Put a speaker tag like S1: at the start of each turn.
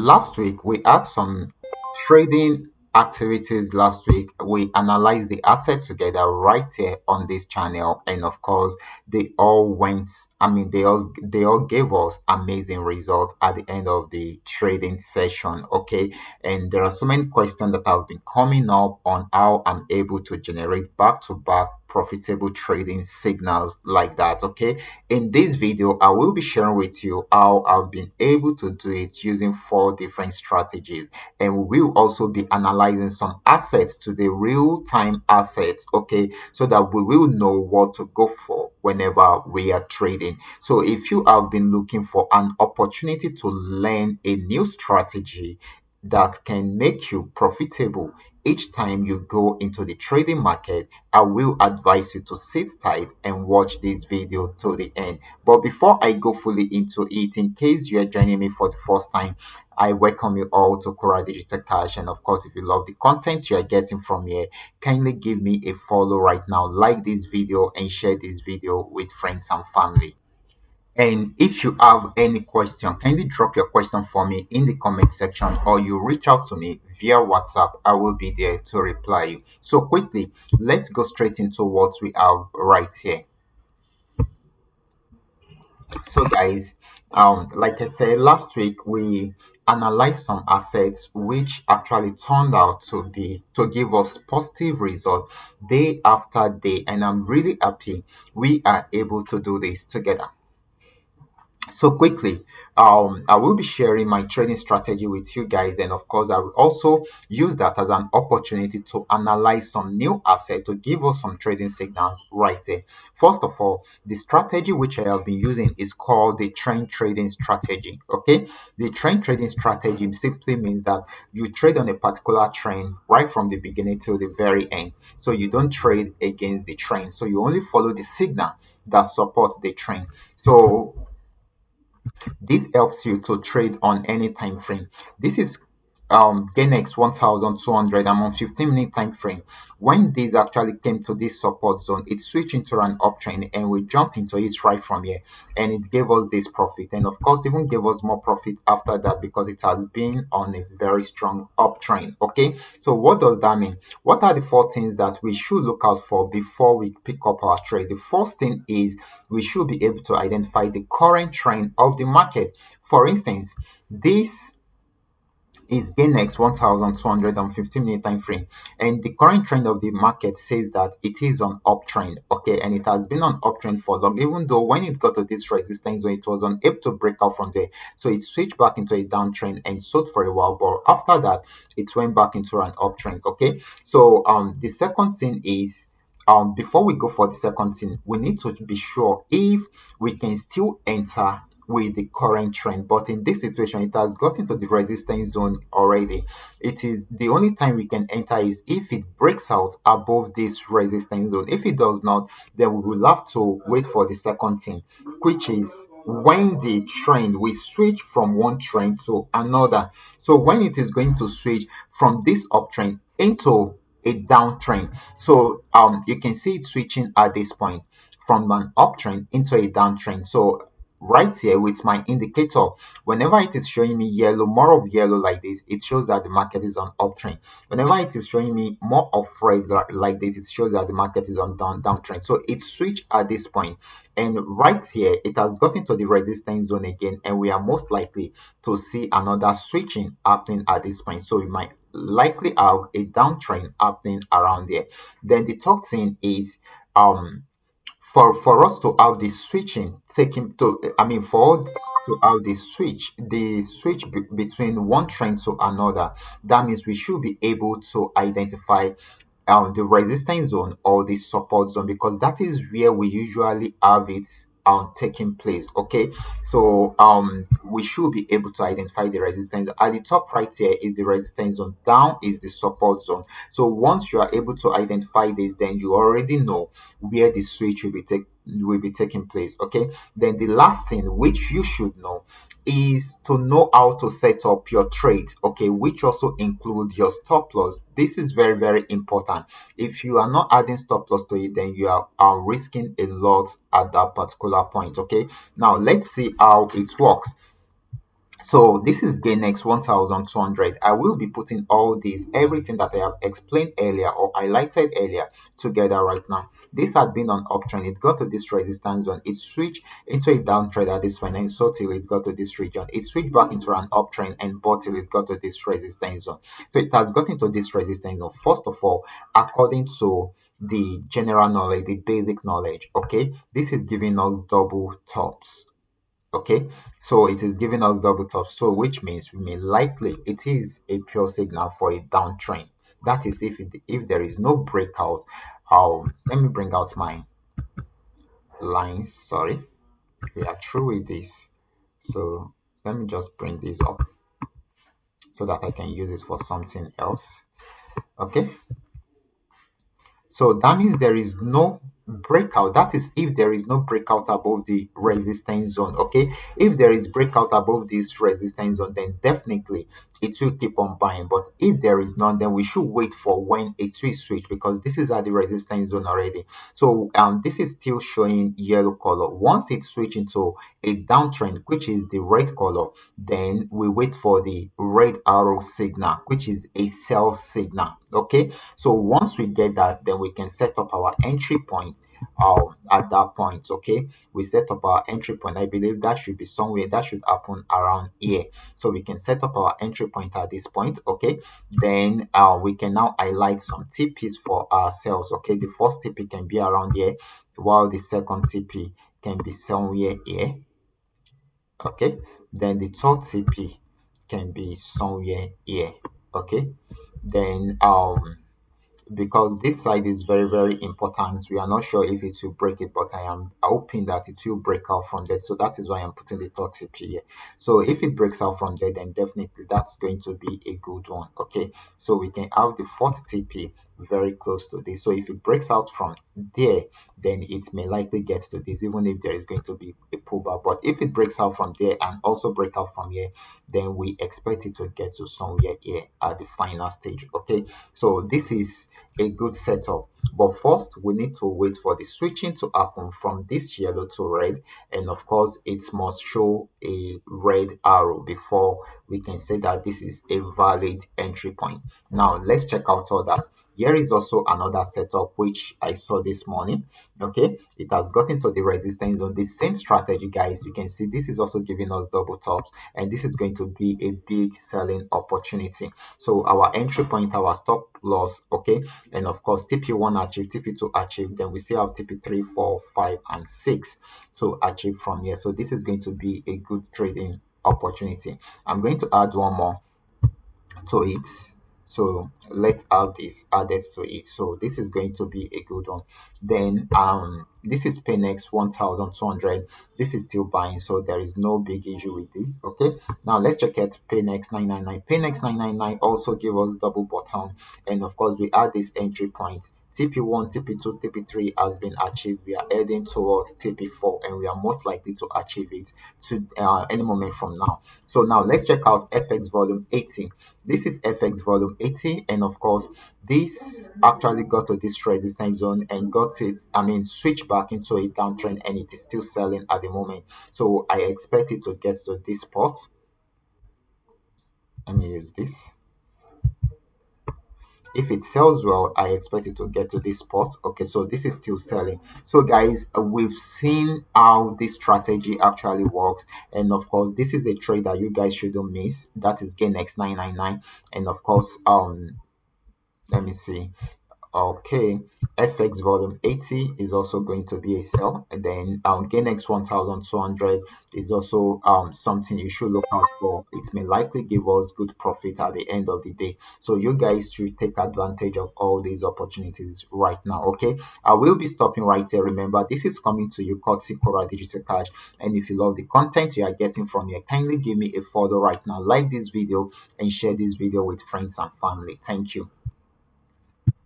S1: last week we had some trading activities. Last week we analyzed the assets together right here on this channel, and of course they all went, they all gave us amazing results at the end of the trading session. Okay, and there are so many questions that have been coming up on how I'm able to generate back to back profitable trading signals like that. Okay, in this video, I will be sharing with you how I've been able to do it using four different strategies. And we will also be analyzing some assets to the real-time assets, okay, so that we will know what to go for whenever we are trading. So if you have been looking for an opportunity to learn a new strategy that can make you profitable each time you go into the trading market, I will advise you to sit tight and watch this video to the end. But before I go fully into it, in case you are joining me for the first time, I welcome you all to Qora Digital Cash. And of course, if you love the content you are getting from here, kindly give me a follow right now, like this video, and share this video with friends and family. And if you have any question, kindly drop your question for me in the comment section, or you reach out to me via WhatsApp. I will be there to reply you. So quickly, let's go straight into what we have right here. So guys, like I said last week, we analyzed some assets which actually turned out to give us positive results day after day, and I'm really happy we are able to do this together. So quickly, I will be sharing my trading strategy with you guys, and of course I will also use that as an opportunity to analyze some new asset to give us some trading signals right there. First of all, the strategy which I have been using is called the trend trading strategy. Okay, the trend trading strategy simply means that you trade on a particular trend right from the beginning till the very end, so you don't trade against the trend, so you only follow the signal that supports the trend. So this helps you to trade on any time frame. This is Ganex 1200. I'm on 15-minute time frame. When this actually came to this support zone, it switched into an uptrend, and we jumped into it right from here, and it gave us this profit, and of course even gave us more profit after that because it has been on a very strong uptrend. Okay, so what does that mean? What are the four things that we should look out for before we pick up our trade? The first thing is we should be able to identify the current trend of the market. For instance, this is Ganex 1250-minute time frame, and the current trend of the market says that it is on uptrend. Okay, and it has been on uptrend for long, even though when it got to this resistance zone it was unable to break out from there, so it switched back into a downtrend and sold for a while, but after that it went back into an uptrend. Okay, so the second thing is, before we go for the second thing, we need to be sure if we can still enter with the current trend. But in this situation, it has gotten to the resistance zone already. It is the only time we can enter is if it breaks out above this resistance zone. If it does not, then we will have to wait for the second thing, which is when the trend we switch from one trend to another. So when it is going to switch from this uptrend into a downtrend, so you can see it switching at this point from an uptrend into a downtrend. So right here with my indicator, whenever it is showing me yellow, more of yellow like this, it shows that the market is on uptrend. Whenever it is showing me more of red like this, it shows that the market is on downtrend. So it switched at this point, and right here it has gotten to the resistance zone again, and we are most likely to see another switching happening at this point. So we might likely have a downtrend happening around there. Then the third thing is, for us to have the switching taking to for us to have the switch between one trend to another, that means we should be able to identify the resistance zone or the support zone, because that is where we usually have it taking place. Okay, so we should be able to identify the resistance. At the top right here is the resistance zone, down is the support zone. So once you are able to identify this, then you already know where the switch will be taking place. Okay, then the last thing which you should know is to know how to set up your trade, okay, which also include your stop loss. This is very, very important. If you are not adding stop loss to it, then you are risking a lot at that particular point. Okay, now let's see how it works. So this is Ganex 1200. I will be putting all these, everything that I have explained earlier or highlighted earlier together right now. This had been on uptrend. It got to this resistance zone. It switched into a downtrend at this point and so till it got to this region. It switched back into an uptrend and bought till it got to this resistance zone. So it has gotten to this resistance zone. First of all, according to the general knowledge, the basic knowledge, okay, this is giving us double tops. Okay, so it is giving us double top, so which means we may likely it is a pure signal for a downtrend. That is if there is no breakout. Let me bring out my lines. Sorry, we are through with this. So let me just bring this up so that I can use this for something else. Okay, so that means there is no breakout. That is if there is no breakout above the resistance zone. Okay. If there is breakout above this resistance zone, then definitely it will keep on buying. But if there is none, then we should wait for when it will switch because this is at the resistance zone already. So this is still showing yellow color. Once it switch into a downtrend, which is the red color, then we wait for the red arrow signal, which is a sell signal. Okay, so once we get that, then we can set up our entry point at that point. Okay, we set up our entry point. I believe that should be somewhere that should happen around here. So we can set up our entry point at this point. Okay, then we can now highlight some TPs for ourselves. Okay, the first TP can be around here, while the second TP can be somewhere here. Okay, then the third TP can be somewhere here. Okay, then because this side is very very important, we are not sure if it will break it, but I am hoping that it will break out from that. So that is why I'm putting the third TP here. So if it breaks out from there, then definitely that's going to be a good one. Okay, so we can have the fourth TP very close to this. So if it breaks out from there, then it may likely get to this, even if there is going to be a pullback. But if it breaks out from there and also break out from here, then we expect it to get to somewhere here at the final stage. Okay, so this is a good setup. But first, we need to wait for the switching to happen from this yellow to red. And of course, it must show a red arrow before we can say that this is a valid entry point. Now, let's check out all that. Here is also another setup which I saw this morning. Okay, it has gotten to the resistance zone. The same strategy, guys. You can see this is also giving us double tops, and this is going to be a big selling opportunity. So our entry point, our stop loss, okay, and of course TP1 achieve, TP2 achieve, then we still have TP3, 4, 5, and 6 to achieve from here. So this is going to be a good trading opportunity. I'm going to add one more to it. So let's have this added to it. So this is going to be a good one. Then this is Paynex 1200. This is still buying, so there is no big issue with this. Okay, now let's check out Paynex 999. Paynex 999 also give us double bottom, and of course we add this entry point. TP1, TP2, TP3 has been achieved. We are heading towards TP4, and we are most likely to achieve it to any moment from now. So now let's check out FX volume 80. This is FX volume 80, and of course this actually got to this resistance zone and got it, I mean, switch back into a downtrend, and it is still selling at the moment. So I expect it to get to this spot. Let me use this. If it sells well, I expect it to get to this spot. Okay, so this is still selling. So guys, we've seen how this strategy actually works, and of course this is a trade that you guys shouldn't miss. That is GainX 999. And of course let me see. Okay, FX volume 80 is also going to be a sell, and then GainX 1200 is also something you should look out for. It may likely give us good profit at the end of the day. So you guys should take advantage of all these opportunities right now. Okay, I will be stopping right there. Remember, this is coming to you courtesy Qora Digital Cash, and if you love the content you are getting from here, kindly give me a follow right now, like this video, and share this video with friends and family. Thank you.